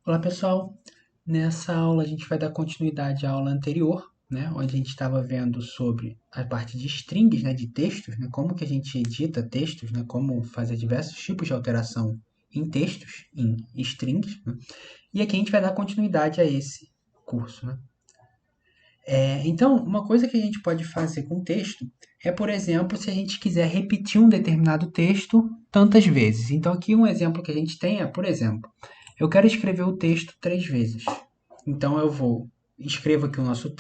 Olá pessoal, nessa aula a gente vai dar continuidade à aula anterior, né, onde a gente estava vendo sobre a parte de strings, né, de textos, né, como que a gente edita textos, né, como fazer diversos tipos de alteração em textos, em strings, né, e aqui a gente vai dar continuidade a esse curso. Né. Então, uma coisa que a gente pode fazer com texto é, por exemplo, se a gente quiser repetir um determinado texto tantas vezes. Então, aqui um exemplo que a gente tem é, por exemplo, eu quero escrever o texto 3 vezes. Então, eu vou escrevo aqui o nosso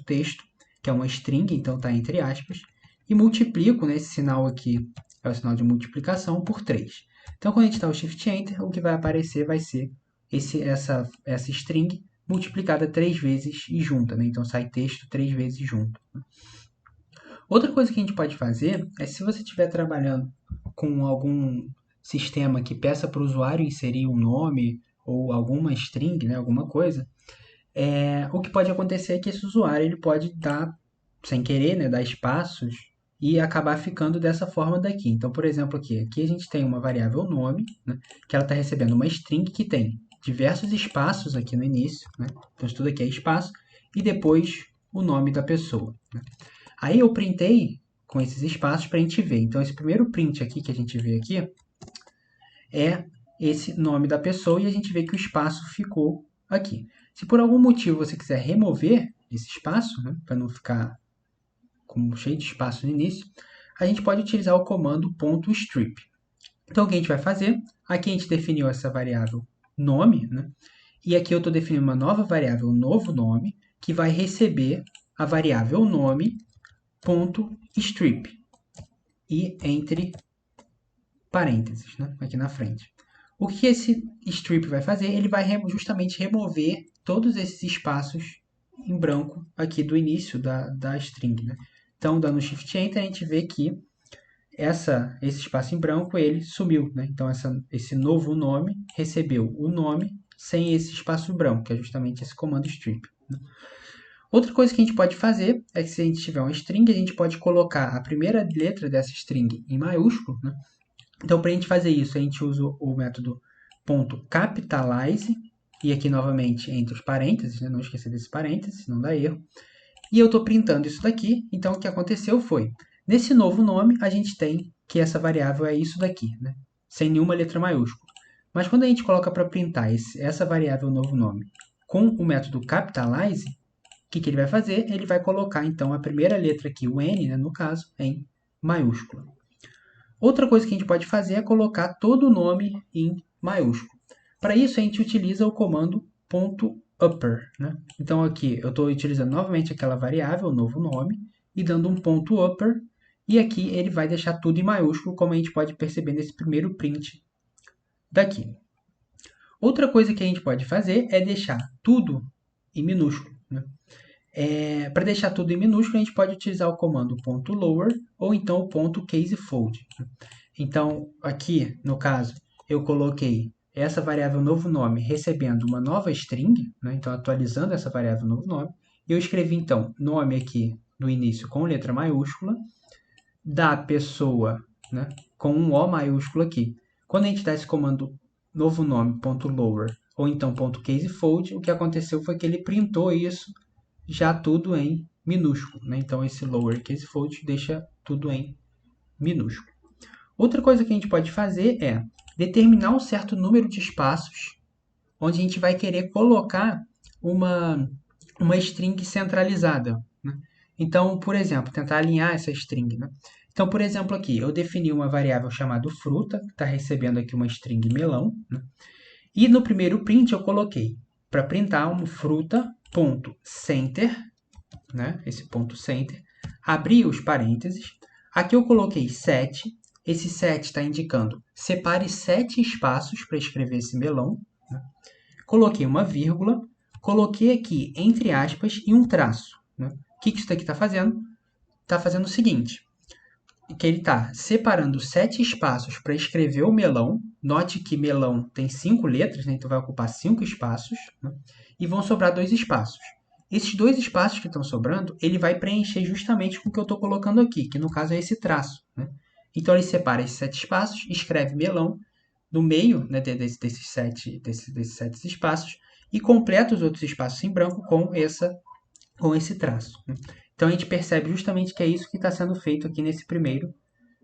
texto, que é uma string, então está entre aspas, e multiplico, né, esse sinal aqui é o sinal de multiplicação, por 3. Então, quando a gente dá o Shift Enter, o que vai aparecer vai ser essa string multiplicada 3 vezes e junta, né? Então sai texto 3 vezes junto. Outra coisa que a gente pode fazer é, se você estiver trabalhando com algum sistema que peça para o usuário inserir um nome ou alguma string, né, alguma coisa, o que pode acontecer é que esse usuário ele pode dar, sem querer, né, dar espaços e acabar ficando dessa forma daqui. Então, por exemplo, aqui a gente tem uma variável nome, né, que ela está recebendo uma string que tem diversos espaços aqui no início, né? Então, isso tudo aqui é espaço, e depois o nome da pessoa. Né? Aí eu printei com esses espaços para a gente ver. Então, esse primeiro print aqui que a gente vê aqui é esse nome da pessoa e a gente vê que o espaço ficou aqui. Se por algum motivo você quiser remover esse espaço, né, para não ficar cheio de espaço no início, a gente pode utilizar o comando .strip. Então, o que a gente vai fazer? Aqui a gente definiu essa variável nome, né? E aqui eu estou definindo uma nova variável, um novo nome, que vai receber a variável nome.strip e entre parênteses, né? Aqui na frente. O que esse strip vai fazer? Ele vai justamente remover todos esses espaços em branco aqui do início da string. Né? Então, dando Shift Enter, a gente vê que esse espaço em branco ele sumiu. Né? Então, esse novo nome recebeu o nome sem esse espaço branco, que é justamente esse comando strip. Né? Outra coisa que a gente pode fazer é que se a gente tiver uma string, a gente pode colocar a primeira letra dessa string em maiúsculo. Né? Então, para a gente fazer isso, a gente usa o método .capitalize, e aqui novamente entre os parênteses, né? Não esquecer desse parênteses, não dá erro. E eu estou printando isso daqui, então o que aconteceu foi, nesse novo nome, a gente tem que essa variável é isso daqui, né? Sem nenhuma letra maiúscula. Mas quando a gente coloca para printar essa variável novo nome com o método capitalize, o que ele vai fazer? Ele vai colocar, então, a primeira letra aqui, o N, né, no caso, em maiúscula. Outra coisa que a gente pode fazer é colocar todo o nome em maiúsculo. Para isso, a gente utiliza o comando .upper. Né? Então, aqui eu estou utilizando novamente aquela variável, o novo nome, e dando um .upper, e aqui ele vai deixar tudo em maiúsculo, como a gente pode perceber nesse primeiro print daqui. Outra coisa que a gente pode fazer é deixar tudo em minúsculo. Né? Para deixar tudo em minúsculo, a gente pode utilizar o comando .lower ou então o .casefold. Então, aqui, no caso, eu coloquei essa variável novo nome recebendo uma nova string, né? Então atualizando essa variável novo nome. Eu escrevi, então, nome aqui no início com letra maiúscula, da pessoa, né? Com um O maiúsculo aqui. Quando a gente dá esse comando novo nome, .lower, ou então .casefold, o que aconteceu foi que ele printou isso já tudo em minúsculo. Né? Então, esse lower casefold deixa tudo em minúsculo. Outra coisa que a gente pode fazer é determinar um certo número de espaços onde a gente vai querer colocar uma string centralizada. Né? Então, por exemplo, tentar alinhar essa string. Né? Então, por exemplo, aqui eu defini uma variável chamada fruta, que está recebendo aqui uma string melão. Né? E no primeiro print eu coloquei para printar uma fruta.center, né? Esse ponto center, abri os parênteses. Aqui eu coloquei 7. Esse 7 está indicando separe 7 espaços para escrever esse melão. Né? Coloquei uma vírgula, coloquei aqui entre aspas e um traço. Né? O que isso daqui está fazendo? Está fazendo o seguinte, que ele está separando 7 espaços para escrever o melão. Note que melão tem 5 letras, né? Então vai ocupar 5 espaços. Né? E vão sobrar 2 espaços. Esses 2 espaços que estão sobrando, ele vai preencher justamente com o que eu estou colocando aqui, que no caso é esse traço. Né? Então ele separa esses 7 espaços, escreve melão, no meio, né, desses sete espaços e completa os outros espaços em branco com esse traço, né? Então a gente percebe justamente que é isso que está sendo feito aqui nesse primeiro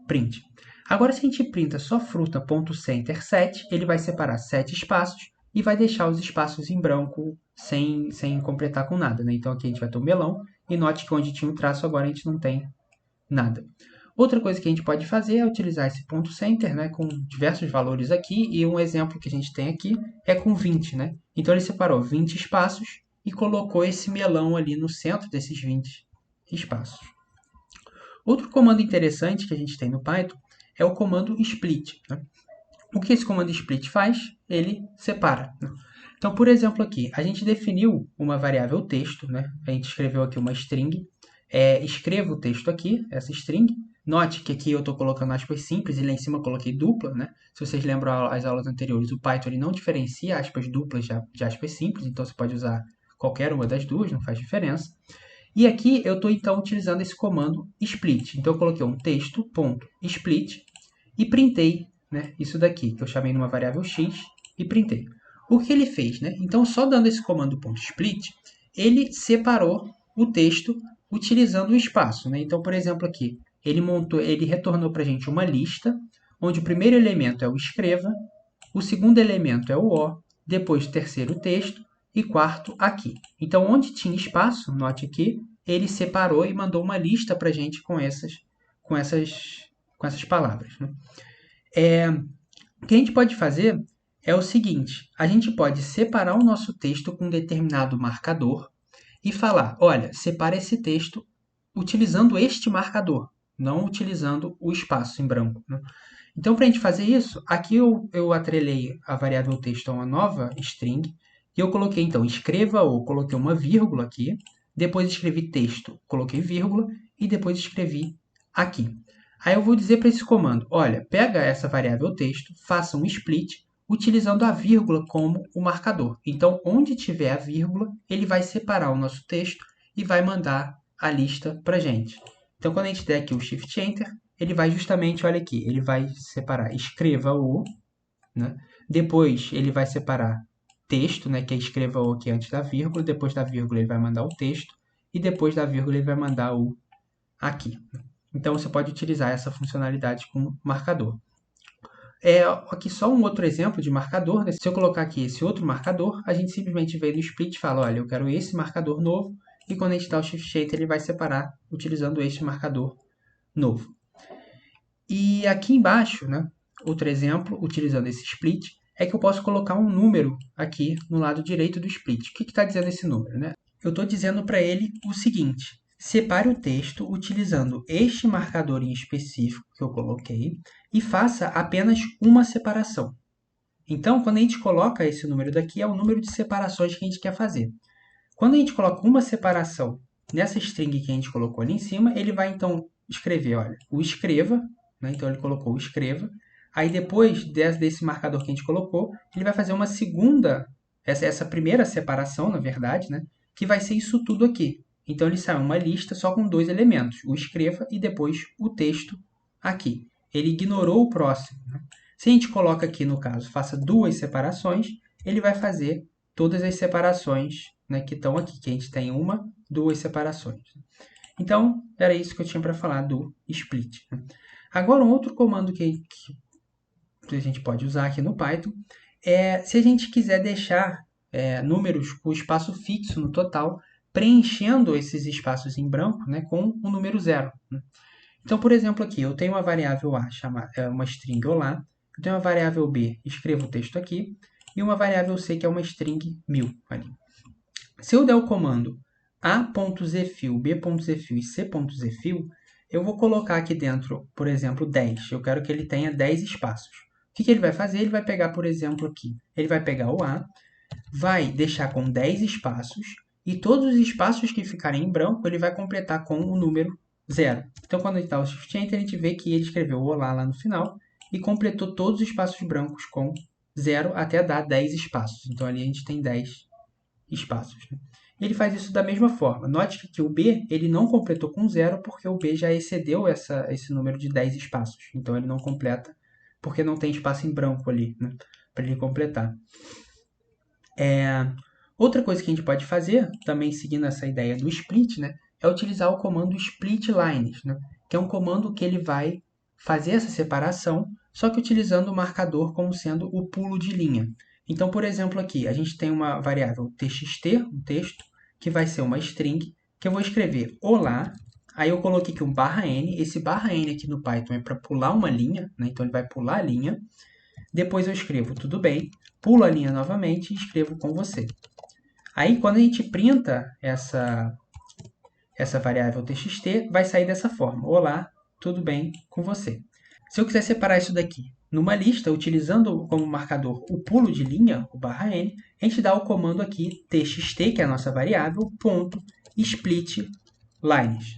print. Agora, se a gente printa só fruta.center 7, ele vai separar 7 espaços e vai deixar os espaços em branco sem completar com nada, né? Então aqui a gente vai ter o melão e note que onde tinha um traço agora a gente não tem nada. Outra coisa que a gente pode fazer é utilizar esse ponto center, né, com diversos valores aqui, e um exemplo que a gente tem aqui é com 20, né? Então ele separou 20 espaços e colocou esse melão ali no centro desses 20 espaços. Outro comando interessante que a gente tem no Python é o comando split, né? O que esse comando split faz? Ele separa, né? Então, por exemplo, aqui, a gente definiu uma variável texto, né? A gente escreveu aqui uma string. Escreva o texto aqui, essa string. Note que aqui eu estou colocando aspas simples e lá em cima eu coloquei dupla, né? Se vocês lembram as aulas anteriores, o Python ele não diferencia aspas duplas de aspas simples, então você pode usar qualquer uma das duas, não faz diferença. E aqui eu estou então utilizando esse comando split. Então eu coloquei um texto.split e printei, né, isso daqui, que eu chamei numa variável x e printei. O que ele fez? Né? Então só dando esse comando .split, ele separou o texto utilizando o espaço. Né? Então, por exemplo, aqui, ele retornou para a gente uma lista, onde o primeiro elemento é o escreva, o segundo elemento é o O, depois o terceiro o texto, e quarto aqui. Então, onde tinha espaço, note aqui, ele separou e mandou uma lista para a gente com essas palavras. Né? O que a gente pode fazer é o seguinte, a gente pode separar o nosso texto com um determinado marcador e falar, olha, separa esse texto utilizando este marcador, não utilizando o espaço em branco. Né? Então, para a gente fazer isso, aqui eu atrelei a variável texto a uma nova string, e eu coloquei, então, escreva ou coloquei uma vírgula aqui, depois escrevi texto, coloquei vírgula, e depois escrevi aqui. Aí eu vou dizer para esse comando, olha, pega essa variável texto, faça um split, utilizando a vírgula como o marcador. Então, onde tiver a vírgula, ele vai separar o nosso texto e vai mandar a lista para a gente. Então, quando a gente der aqui o Shift Enter, ele vai justamente, olha aqui, ele vai separar escreva o, né? Depois ele vai separar texto, né, que é escreva o aqui antes da vírgula, depois da vírgula ele vai mandar o texto, e depois da vírgula ele vai mandar o aqui. Então você pode utilizar essa funcionalidade com marcador. Aqui só um outro exemplo de marcador, né? Se eu colocar aqui esse outro marcador, a gente simplesmente vem no split e fala, olha, eu quero esse marcador novo, e quando a gente dá o Shift Enter, ele vai separar utilizando este marcador novo. E aqui embaixo, né, outro exemplo, utilizando esse split, é que eu posso colocar um número aqui no lado direito do split. O que está dizendo esse número? Né? Eu estou dizendo para ele o seguinte, separe o texto utilizando este marcador em específico que eu coloquei e faça apenas uma separação. Então, quando a gente coloca esse número daqui, é o número de separações que a gente quer fazer. Quando a gente coloca uma separação nessa string que a gente colocou ali em cima, ele vai então escrever, olha, o escreva, né? Então ele colocou o escreva, aí depois desse marcador que a gente colocou, ele vai fazer uma segunda, essa primeira separação, na verdade, né? Que vai ser isso tudo aqui. Então ele sai uma lista só com dois elementos, o escreva e depois o texto aqui. Ele ignorou o próximo. Né? Se a gente coloca aqui, no caso, faça duas separações, ele vai fazer todas as separações, né, que estão aqui, que a gente tem duas separações. Então, era isso que eu tinha para falar do split. Né? Agora, um outro comando que a gente pode usar aqui no Python é se a gente quiser deixar números com espaço fixo no total, preenchendo esses espaços em branco, né, com o número 0. Né? Então, por exemplo, aqui eu tenho uma variável A, uma string olá, eu tenho uma variável B, escrevo o texto aqui, e uma variável C, que é uma string 1000 ali. Se eu der o comando a.zfill, b.zfill e c.zfill, eu vou colocar aqui dentro, por exemplo, 10. Eu quero que ele tenha 10 espaços. O que ele vai fazer? Ele vai pegar, por exemplo, aqui. Ele vai pegar o A, vai deixar com 10 espaços, e todos os espaços que ficarem em branco, ele vai completar com o número 0. Então, quando a gente dá o Shift Enter, a gente vê que ele escreveu o olá lá no final, e completou todos os espaços brancos com 0 até dar 10 espaços. Então, ali a gente tem 10 espaços. Né? Ele faz isso da mesma forma. Note que o B ele não completou com 0 porque o B já excedeu esse número de 10 espaços. Então, ele não completa porque não tem espaço em branco ali, né, para ele completar. Outra coisa que a gente pode fazer, também seguindo essa ideia do split, né, é utilizar o comando split lines, né, que é um comando que ele vai fazer essa separação, só que utilizando o marcador como sendo o pulo de linha. Então, por exemplo, aqui a gente tem uma variável txt, um texto, que vai ser uma string, que eu vou escrever olá, aí eu coloquei aqui um /n, esse /n aqui no Python é para pular uma linha, né, então ele vai pular a linha, depois eu escrevo tudo bem, pulo a linha novamente e escrevo com você. Aí, quando a gente printa essa variável txt, vai sair dessa forma. Olá, tudo bem com você? Se eu quiser separar isso daqui numa lista, utilizando como marcador o pulo de linha, o /n, a gente dá o comando aqui txt, que é a nossa variável, ponto, split lines.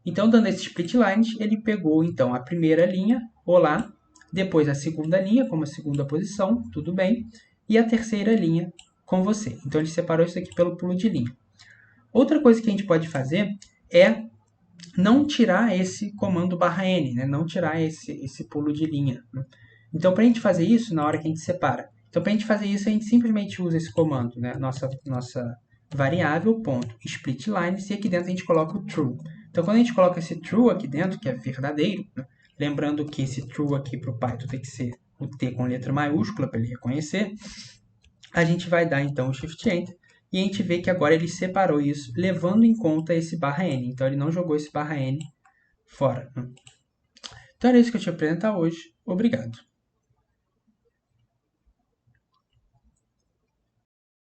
Então, dando esse split lines, ele pegou então a primeira linha, olá, depois a segunda linha, como a segunda posição, tudo bem, e a terceira linha, com você. Então, ele separou isso aqui pelo pulo de linha. Outra coisa que a gente pode fazer é não tirar esse comando /n, né? Não tirar esse pulo de linha. Né? Então, para a gente fazer isso, na hora que a gente separa, então para a gente fazer isso, a gente simplesmente usa esse comando, né? Nossa variável, ponto, split lines, e aqui dentro a gente coloca o true. Então, quando a gente coloca esse true aqui dentro, que é verdadeiro, né? Lembrando que esse true aqui para o Python tem que ser o T com letra maiúscula para ele reconhecer, a gente vai dar então o Shift Enter e a gente vê que agora ele separou isso, levando em conta esse /n. Então ele não jogou esse /n fora. Então era isso que eu tinha para apresentar hoje. Obrigado.